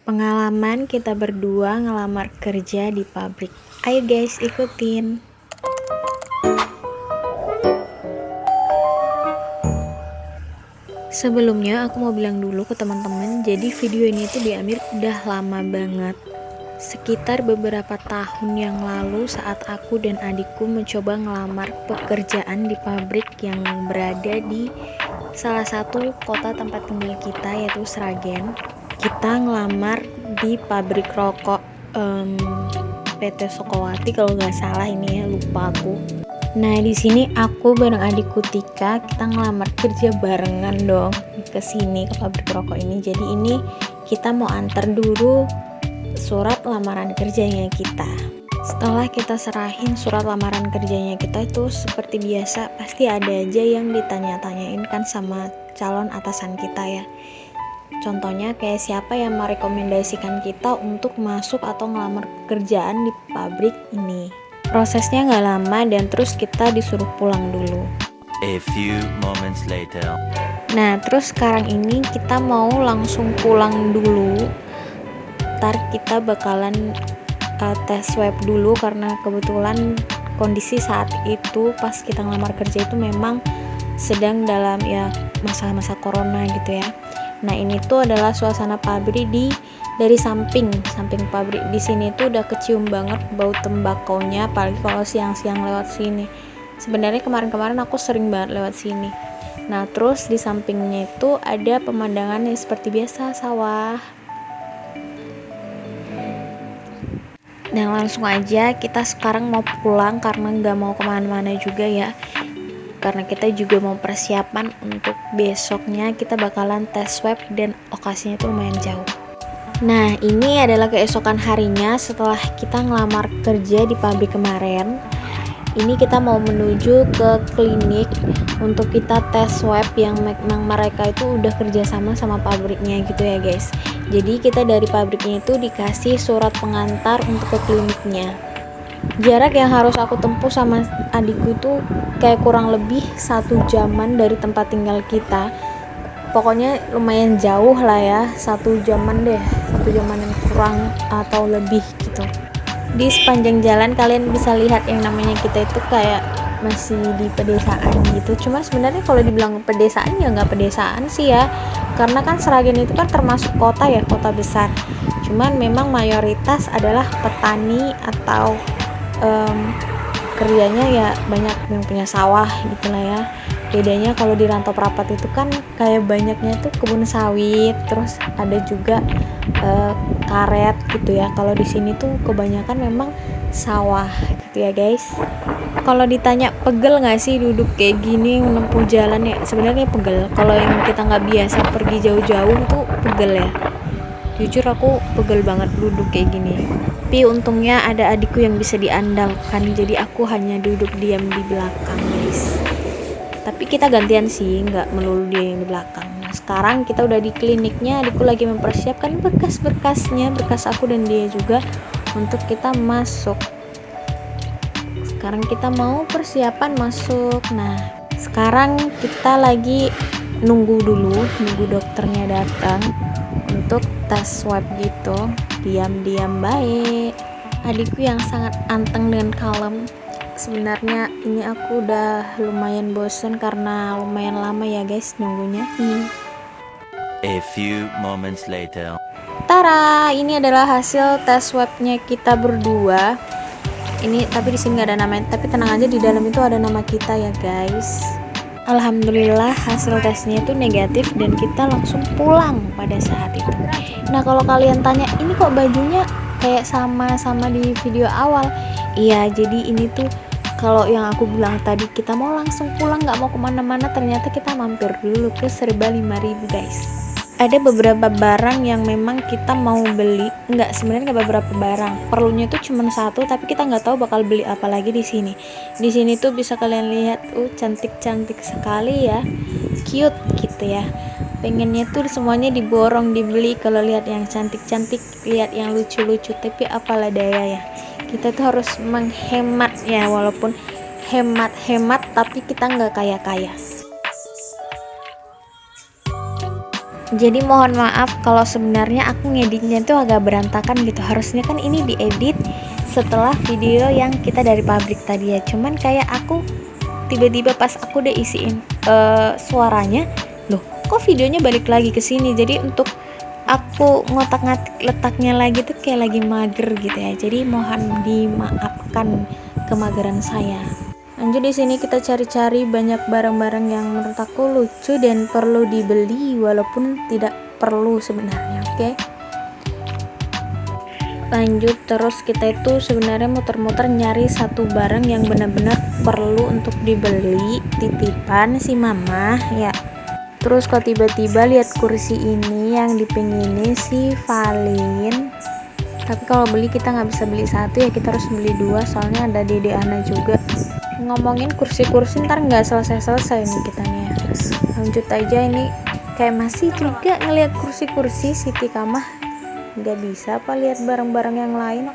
Pengalaman kita berdua ngelamar kerja di pabrik. Ayo guys, ikutin. Sebelumnya aku mau bilang dulu ke teman-teman, jadi video ini tuh diambil udah lama banget. Sekitar beberapa tahun yang lalu saat aku dan adikku mencoba ngelamar pekerjaan di pabrik yang berada di salah satu kota tempat tinggal kita, yaitu Sragen. Kita ngelamar di pabrik rokok PT Sokowati kalau nggak salah, ini ya, lupa aku. Nah, di sini aku bareng adikku Tika, kita ngelamar kerja barengan dong ke sini, ke pabrik rokok ini. Jadi ini kita mau antar dulu surat lamaran kerjanya kita. Setelah kita serahin surat lamaran kerjanya kita, itu seperti biasa pasti ada aja yang ditanya-tanyain kan sama calon atasan kita ya. Contohnya kayak siapa yang merekomendasikan kita untuk masuk atau ngelamar pekerjaan di pabrik ini. Prosesnya nggak lama dan terus kita disuruh pulang dulu. A few moments later. Nah, terus sekarang ini kita mau langsung pulang dulu. Ntar kita bakalan tes swab dulu karena kebetulan kondisi saat itu pas kita ngelamar kerja itu memang sedang dalam ya masa-masa corona gitu ya. Nah, ini tuh adalah suasana pabrik dari samping pabrik. Di sini tuh udah kecium banget bau tembakonya, apalagi kalau siang-siang lewat sini. Sebenarnya kemarin-kemarin aku sering banget lewat sini. Nah, terus di sampingnya itu ada pemandangan yang seperti biasa, sawah. Dan langsung aja kita sekarang mau pulang karena nggak mau kemana-mana juga ya, karena kita juga mau persiapan untuk besoknya kita bakalan tes swab dan lokasinya itu lumayan jauh. Nah, ini adalah keesokan harinya setelah kita ngelamar kerja di pabrik kemarin. Ini kita mau menuju ke klinik untuk kita tes swab yang memang mereka itu udah kerjasama sama pabriknya gitu ya guys. Jadi kita dari pabriknya itu dikasih surat pengantar untuk ke kliniknya. Jarak yang harus aku tempuh sama adikku itu kayak kurang lebih 1 jaman dari tempat tinggal kita. Pokoknya lumayan jauh lah ya, 1 jaman deh, 1 jaman yang kurang atau lebih gitu. Di sepanjang jalan kalian bisa lihat yang namanya kita itu kayak masih di pedesaan gitu. Cuma sebenarnya kalau dibilang pedesaan ya nggak pedesaan sih ya, karena kan Sragen itu kan termasuk kota ya, kota besar. Cuman memang mayoritas adalah petani atau kerjanya ya banyak yang punya sawah gitulah ya. Bedanya kalau di Rantau Prapat itu kan kayak banyaknya tuh kebun sawit, terus ada juga karet gitu ya. Kalau di sini tuh kebanyakan memang sawah gitu ya guys. Kalau ditanya pegel nggak sih duduk kayak gini menempuh jalan, ya sebenarnya pegel. Kalau yang kita nggak biasa pergi jauh-jauh tuh pegel ya. Jujur aku pegel banget duduk kayak gini. Tapi untungnya ada adikku yang bisa diandalkan, jadi aku hanya duduk diam di belakang guys. Tapi kita gantian sih, nggak melulu dia yang di belakang. Nah, sekarang kita udah di kliniknya, adikku lagi mempersiapkan berkas-berkasnya, berkas aku dan dia juga untuk kita masuk. Sekarang kita mau persiapan masuk. Nah, sekarang kita lagi nunggu dokternya datang untuk tes swab gitu. Diam-diam baik. Adikku yang sangat anteng dan kalem. Sebenarnya ini aku udah lumayan bosen karena lumayan lama ya guys nunggunya. A few moments later. Tara, ini adalah hasil tes swabnya kita berdua. Ini tapi di sini nggak ada namanya, tapi tenang aja di dalam itu ada nama kita ya guys. Alhamdulillah hasil tesnya itu negatif dan kita langsung pulang pada saat itu. Nah, kalau kalian tanya ini kok bajunya kayak sama di video awal, iya jadi ini tuh kalau yang aku bilang tadi kita mau langsung pulang nggak mau kemana-mana, ternyata kita mampir dulu ke Serba 5000 guys. Ada beberapa barang yang memang kita mau beli, sebenarnya nggak beberapa barang, perlunya tuh cuma satu, tapi kita nggak tahu bakal beli apa lagi di sini. Di sini tuh bisa kalian lihat, cantik-cantik sekali ya, cute gitu ya. Pengennya tuh semuanya diborong dibeli kalau lihat yang cantik-cantik, lihat yang lucu-lucu, tapi apalah daya ya. Kita tuh harus menghemat ya, walaupun hemat-hemat tapi kita nggak kaya-kaya. Jadi mohon maaf kalau sebenarnya aku ngeditnya tuh agak berantakan gitu. Harusnya kan ini diedit setelah video yang kita dari pabrik tadi ya. Cuman kayak aku tiba-tiba pas aku udah isiin suaranya, loh kok videonya balik lagi ke sini. Jadi untuk aku ngotak-ngatik letaknya lagi tuh kayak lagi mager gitu ya. Jadi mohon dimaafkan kemageran saya. Lanjut di sini kita cari-cari banyak barang-barang yang menurut aku lucu dan perlu dibeli walaupun tidak perlu sebenarnya, oke? Lanjut terus kita itu sebenarnya muter-muter nyari satu barang yang benar-benar perlu untuk dibeli, titipan si mama ya. Terus kok tiba-tiba lihat kursi ini yang dipingini si Valin. Tapi kalau beli kita nggak bisa beli satu ya, kita harus beli dua soalnya ada Dede Ana juga. Ngomongin kursi-kursi ntar nggak selesai-selesai nih kita nih ya. Lanjut aja, ini kayak masih juga ngelihat kursi-kursi Siti Kamah, nggak bisa apa lihat barang-barang yang lain.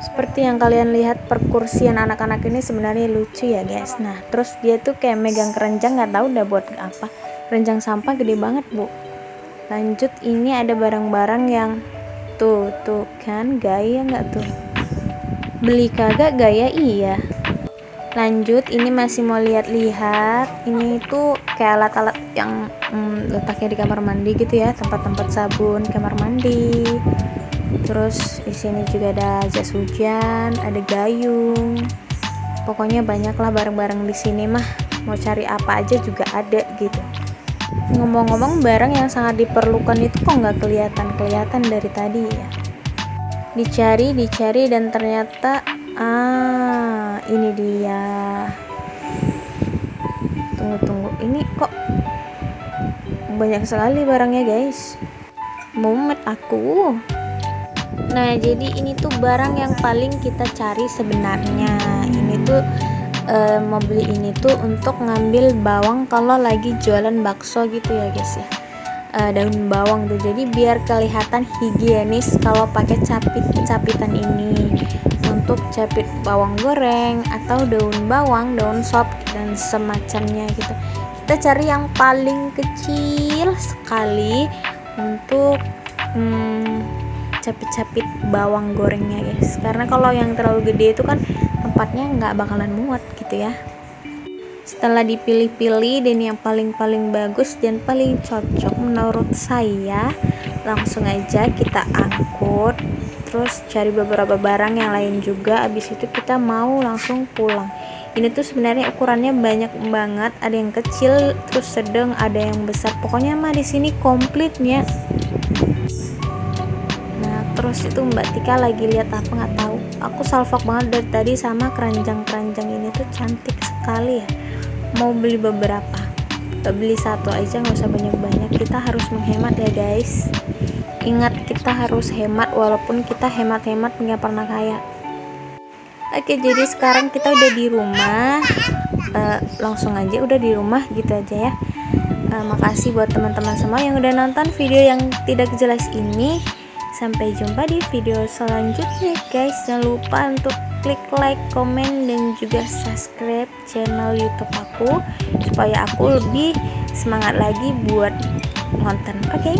Seperti yang kalian lihat perkursian anak-anak ini sebenarnya lucu ya guys. Nah terus dia tuh kayak megang keranjang, nggak tahu udah buat apa, keranjang sampah gede banget bu. Lanjut ini ada barang-barang yang tuh kan gaya nggak tuh, beli kagak gaya iya. Lanjut ini masih mau lihat-lihat, ini tuh kayak alat-alat yang letaknya di kamar mandi gitu ya, tempat-tempat sabun kamar mandi. Terus di sini juga ada jas hujan, ada gayung. Pokoknya banyaklah barang-barang di sini mah, mau cari apa aja juga ada gitu. Ngomong-ngomong barang yang sangat diperlukan itu kok nggak kelihatan dari tadi ya. Dicari dan ternyata ini dia. Tunggu, ini kok banyak sekali barangnya guys, mumet aku. Nah jadi ini tuh barang yang paling kita cari sebenarnya. Ini tuh mau beli ini tuh untuk ngambil bawang kalau lagi jualan bakso gitu ya guys ya. Daun bawang tuh, jadi biar kelihatan higienis kalau pakai capitan ini untuk capit bawang goreng atau daun bawang, daun sop dan semacamnya gitu. Kita cari yang paling kecil sekali untuk capit-capit bawang gorengnya guys, karena kalau yang terlalu gede itu kan tempatnya nggak bakalan muat gitu ya. Setelah dipilih-pilih dan yang paling bagus dan paling cocok menurut saya, langsung aja kita angkut, terus cari beberapa barang yang lain juga. Abis itu kita mau langsung pulang. Ini tuh sebenarnya ukurannya banyak banget, ada yang kecil, terus sedang, ada yang besar. Pokoknya mah di sini komplitnya. Nah terus itu Mbak Tika lagi lihat apa nggak tahu. Aku salfok banget dari tadi sama keranjang ini tuh cantik sekali ya. Mau beli beberapa, beli satu aja nggak usah banyak-banyak. Kita harus menghemat ya guys. Ingat kita harus hemat walaupun kita hemat-hemat nggak pernah kaya. Oke jadi sekarang kita udah di rumah, langsung aja udah di rumah gitu aja ya. Makasih buat teman-teman semua yang udah nonton video yang tidak jelas ini. Sampai jumpa di video selanjutnya guys. Jangan lupa untuk klik like, komen, dan juga subscribe channel YouTube aku supaya aku lebih semangat lagi buat nonton. Oke?